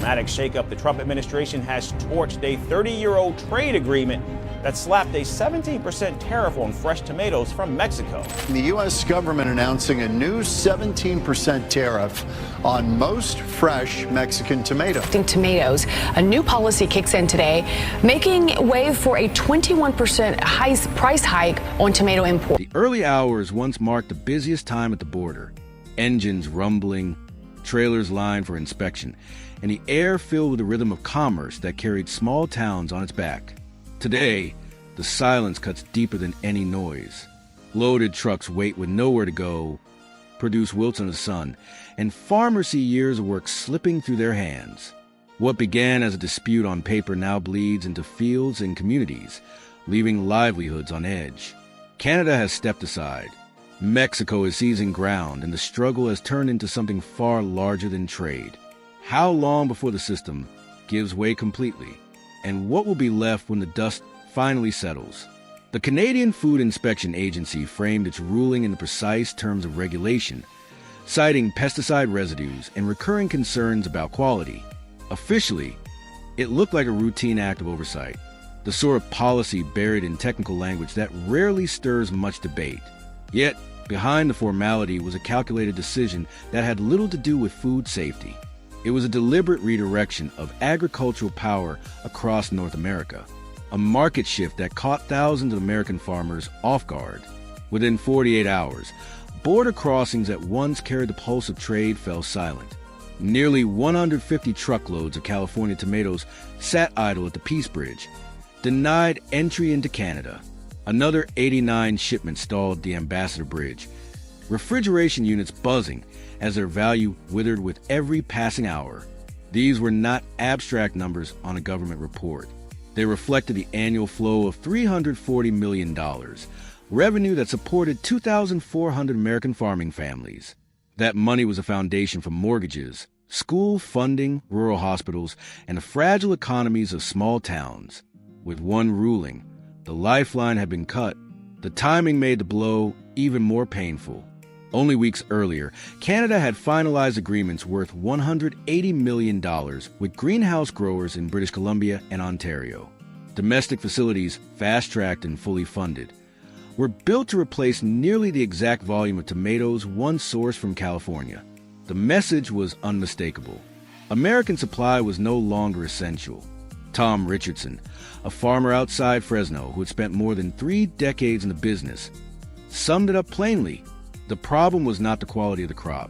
dramatic shakeup, the Trump administration has torched a 30-year-old trade agreement that slapped a 17% tariff on fresh tomatoes from Mexico. The U.S. government announcing a new 17% tariff on most fresh Mexican tomatoes. Tomatoes. A new policy kicks in today, making way for a 21% price hike on tomato imports. The early hours once marked the busiest time at the border. Engines rumbling, trailers lined for inspection, and the air filled with the rhythm of commerce that carried small towns on its back. Today, the silence cuts deeper than any noise. Loaded trucks wait with nowhere to go, produce wilts in the sun, and farmers see years of work slipping through their hands. What began as a dispute on paper now bleeds into fields and communities, leaving livelihoods on edge. Canada has stepped aside. Mexico is seizing ground, and the struggle has turned into something far larger than trade. How long before the system gives way completely? And what will be left when the dust finally settles? The Canadian Food Inspection Agency framed its ruling in the precise terms of regulation, citing pesticide residues and recurring concerns about quality. Officially, it looked like a routine act of oversight, the sort of policy buried in technical language that rarely stirs much debate. Yet, behind the formality was a calculated decision that had little to do with food safety. It was a deliberate redirection of agricultural power across North America, a market shift that caught thousands of American farmers off guard. Within 48 hours, border crossings that once carried the pulse of trade fell silent. Nearly 150 truckloads of California tomatoes sat idle at the Peace Bridge, denied entry into Canada. Another 89 shipments stalled the Ambassador Bridge, refrigeration units buzzing as their value withered with every passing hour. These were not abstract numbers on a government report. They reflected the annual flow of $340 million, revenue that supported 2,400 American farming families. That money was a foundation for mortgages, school funding, rural hospitals, and the fragile economies of small towns. With one ruling, the lifeline had been cut. The timing made the blow even more painful. Only weeks earlier, Canada had finalized agreements worth $180 million with greenhouse growers in British Columbia and Ontario. Domestic facilities, fast-tracked and fully funded, were built to replace nearly the exact volume of tomatoes once sourced from California. The message was unmistakable. American supply was no longer essential. Tom Richardson, a farmer outside Fresno who had spent more than 3 decades in the business, summed it up plainly. The problem was not the quality of the crop.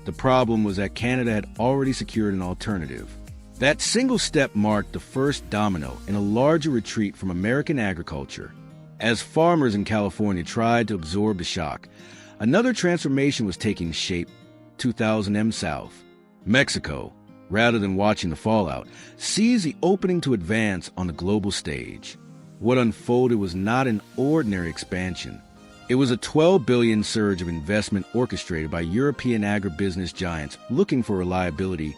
The problem was that Canada had already secured an alternative. That single step marked the first domino in a larger retreat from American agriculture. As farmers in California tried to absorb the shock, another transformation was taking shape 2000 M south. Mexico, rather than watching the fallout, seized the opening to advance on the global stage. What unfolded was not an ordinary expansion. It was a $12 billion surge of investment orchestrated by European agribusiness giants looking for reliability,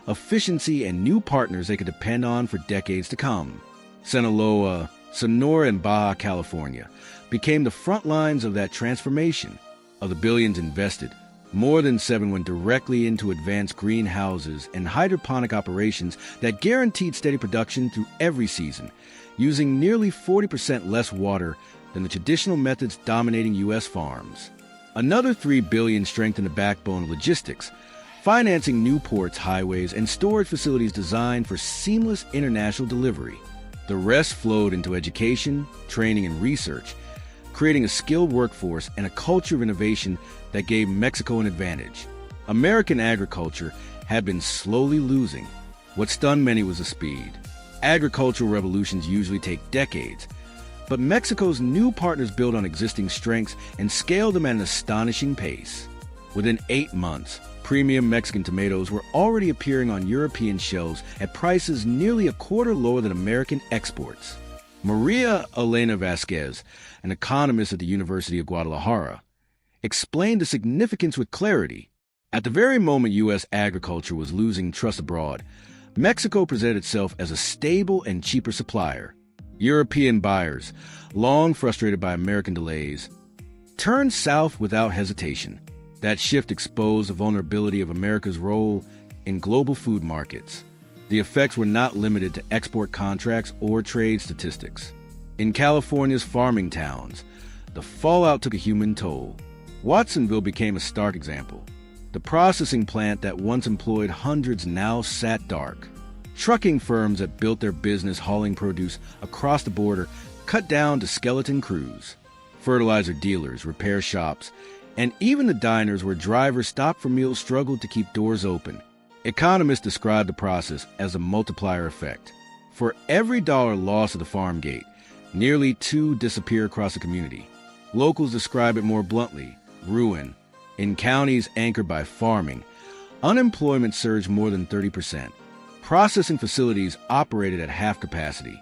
efficiency, and new partners they could depend on for decades to come. Sinaloa, Sonora, and Baja California became the front lines of that transformation. Of the billions invested, more than 7 went directly into advanced greenhouses and hydroponic operations that guaranteed steady production through every season, using nearly 40% less water than the traditional methods dominating U.S. farms. Another $3 billion strengthened the backbone of logistics, financing new ports, highways, and storage facilities designed for seamless international delivery. The rest flowed into education, training, and research, creating a skilled workforce and a culture of innovation that gave Mexico an advantage. American agriculture had been slowly losing. What stunned many was the speed. Agricultural revolutions usually take decades, but Mexico's new partners built on existing strengths and scaled them at an astonishing pace. Within 8 months, premium Mexican tomatoes were already appearing on European shelves at prices nearly a quarter lower than American exports. Maria Elena Vasquez, an economist at the University of Guadalajara, explained the significance with clarity. At the very moment U.S. agriculture was losing trust abroad, Mexico presented itself as a stable and cheaper supplier. European buyers, long frustrated by American delays, turned south without hesitation. That shift exposed the vulnerability of America's role in global food markets. The effects were not limited to export contracts or trade statistics. In California's farming towns, the fallout took a human toll. Watsonville became a stark example. The processing plant that once employed hundreds now sat dark. Trucking firms that built their business hauling produce across the border cut down to skeleton crews. Fertilizer dealers, repair shops, and even the diners where drivers stopped for meals struggled to keep doors open. Economists describe the process as a multiplier effect. For every dollar lost at the farm gate, nearly two disappear across the community. Locals describe it more bluntly: ruin. In counties anchored by farming, unemployment surged more than 30%. Processing facilities operated at half capacity.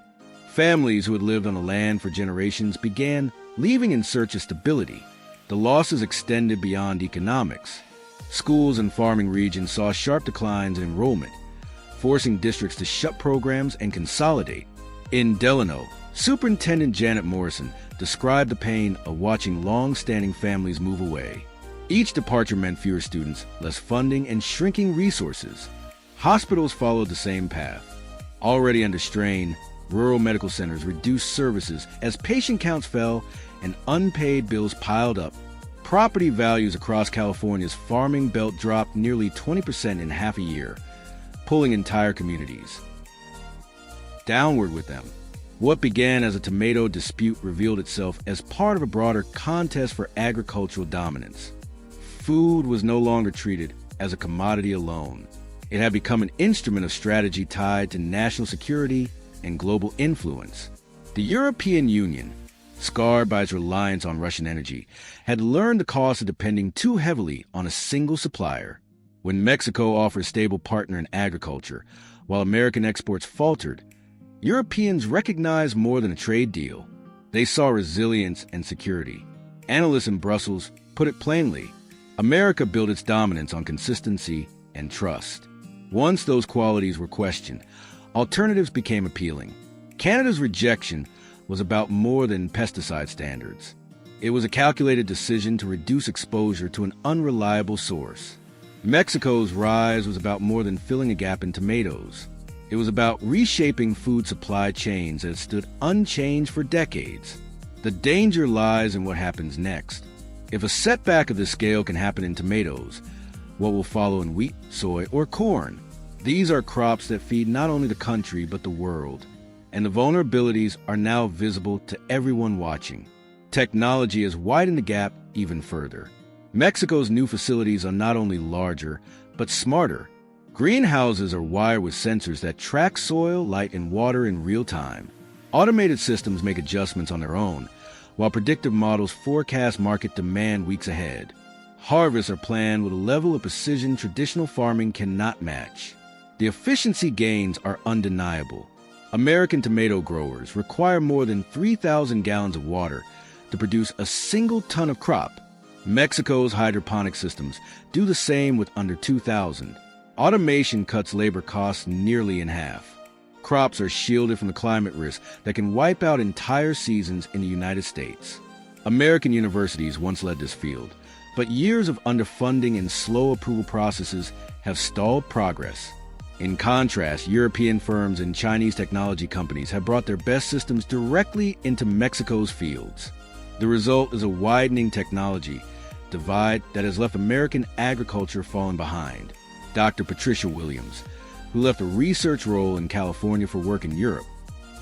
Families who had lived on the land for generations began leaving in search of stability. The losses extended beyond economics. Schools in farming regions saw sharp declines in enrollment, forcing districts to shut programs and consolidate. In Delano, Superintendent Janet Morrison described the pain of watching long-standing families move away. Each departure meant fewer students, less funding, and shrinking resources. Hospitals followed the same path. Already under strain, rural medical centers reduced services as patient counts fell and unpaid bills piled up. Property values across California's farming belt dropped nearly 20% in half a year, pulling entire communities downward with them. What began as a tomato dispute revealed itself as part of a broader contest for agricultural dominance. Food was no longer treated as a commodity alone. It had become an instrument of strategy tied to national security and global influence. The European Union, scarred by its reliance on Russian energy, had learned the cost of depending too heavily on a single supplier. When Mexico offered a stable partner in agriculture, while American exports faltered, Europeans recognized more than a trade deal. They saw resilience and security. Analysts in Brussels put it plainly: America built its dominance on consistency and trust. Once those qualities were questioned, alternatives became appealing. Canada's rejection was about more than pesticide standards. It was a calculated decision to reduce exposure to an unreliable source. Mexico's rise was about more than filling a gap in tomatoes. It was about reshaping food supply chains that had stood unchanged for decades. The danger lies in what happens next. If a setback of this scale can happen in tomatoes, what will follow in wheat, soy, or corn? These are crops that feed not only the country but the world, and the vulnerabilities are now visible to everyone watching. Technology has widened the gap even further. Mexico's new facilities are not only larger, but smarter. Greenhouses are wired with sensors that track soil, light, and water in real time. Automated systems make adjustments on their own, while predictive models forecast market demand weeks ahead. Harvests are planned with a level of precision traditional farming cannot match. The efficiency gains are undeniable. American tomato growers require more than 3,000 gallons of water to produce a single ton of crop. Mexico's hydroponic systems do the same with under 2,000. Automation cuts labor costs nearly in half. Crops are shielded from the climate risk that can wipe out entire seasons in the United States. American universities once led this field, but years of underfunding and slow approval processes have stalled progress. In contrast, European firms and Chinese technology companies have brought their best systems directly into Mexico's fields. The result is a widening technology divide that has left American agriculture falling behind. Dr. Patricia Williams, who left a research role in California for work in Europe,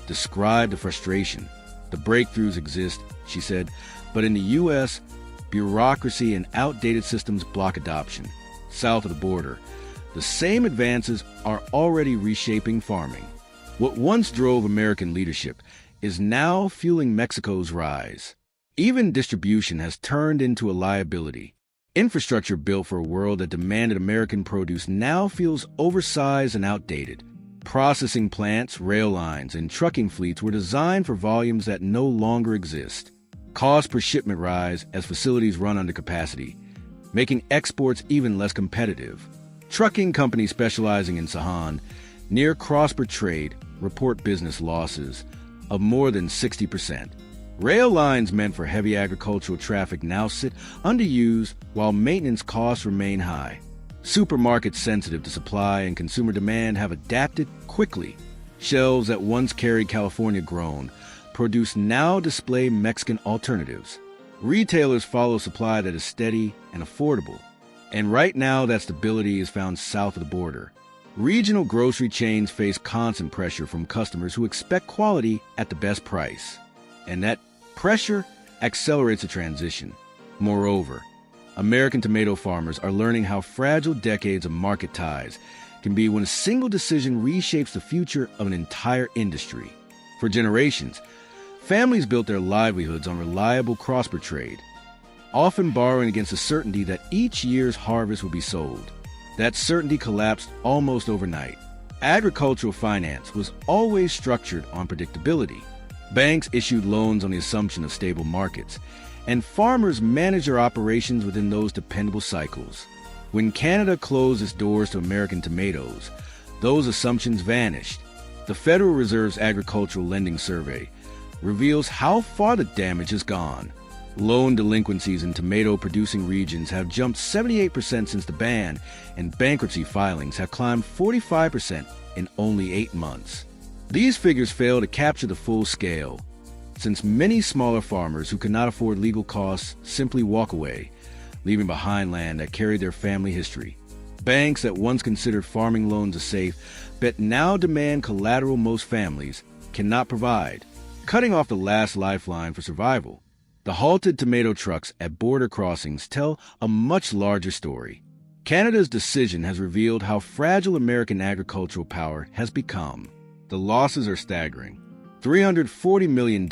described the frustration. The breakthroughs exist, she said, but in the U.S., bureaucracy and outdated systems block adoption. South of the border, the same advances are already reshaping farming. What once drove American leadership is now fueling Mexico's rise. Even distribution has turned into a liability. Infrastructure built for a world that demanded American produce now feels oversized and outdated. Processing plants, rail lines, and trucking fleets were designed for volumes that no longer exist. Costs per shipment rise as facilities run under capacity, making exports even less competitive. Trucking companies specializing in Sahan, near cross-border trade, report business losses of more than 60%. Rail lines meant for heavy agricultural traffic now sit underused while maintenance costs remain high. Supermarkets sensitive to supply and consumer demand have adapted quickly. Shelves that once carried California-grown produce now display Mexican alternatives. Retailers follow supply that is steady and affordable. And right now, that stability is found south of the border. Regional grocery chains face constant pressure from customers who expect quality at the best price. And that pressure accelerates the transition. Moreover, American tomato farmers are learning how fragile decades of market ties can be when a single decision reshapes the future of an entire industry. For generations, families built their livelihoods on reliable cross-border trade, often borrowing against the certainty that each year's harvest would be sold. That certainty collapsed almost overnight. Agricultural finance was always structured on predictability. Banks issued loans on the assumption of stable markets, and farmers managed their operations within those dependable cycles. When Canada closed its doors to American tomatoes, those assumptions vanished. The Federal Reserve's Agricultural Lending Survey reveals how far the damage has gone. Loan delinquencies in tomato-producing regions have jumped 78% since the ban, and bankruptcy filings have climbed 45% in only 8 months. These figures fail to capture the full scale, since many smaller farmers who cannot afford legal costs simply walk away, leaving behind land that carried their family history. Banks that once considered farming loans as safe, but now demand collateral most families cannot provide, cutting off the last lifeline for survival. The halted tomato trucks at border crossings tell a much larger story. Canada's decision has revealed how fragile American agricultural power has become. The losses are staggering. $340 million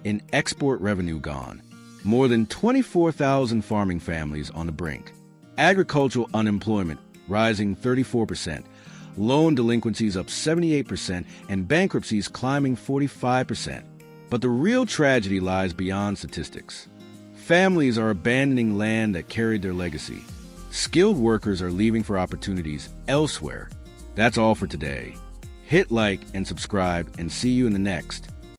in export revenue gone. More than 24,000 farming families on the brink. Agricultural unemployment rising 34%. Loan delinquencies up 78%, and bankruptcies climbing 45%. But the real tragedy lies beyond statistics. Families are abandoning land that carried their legacy. Skilled workers are leaving for opportunities elsewhere. That's all for today. Hit like and subscribe, and see you in the next.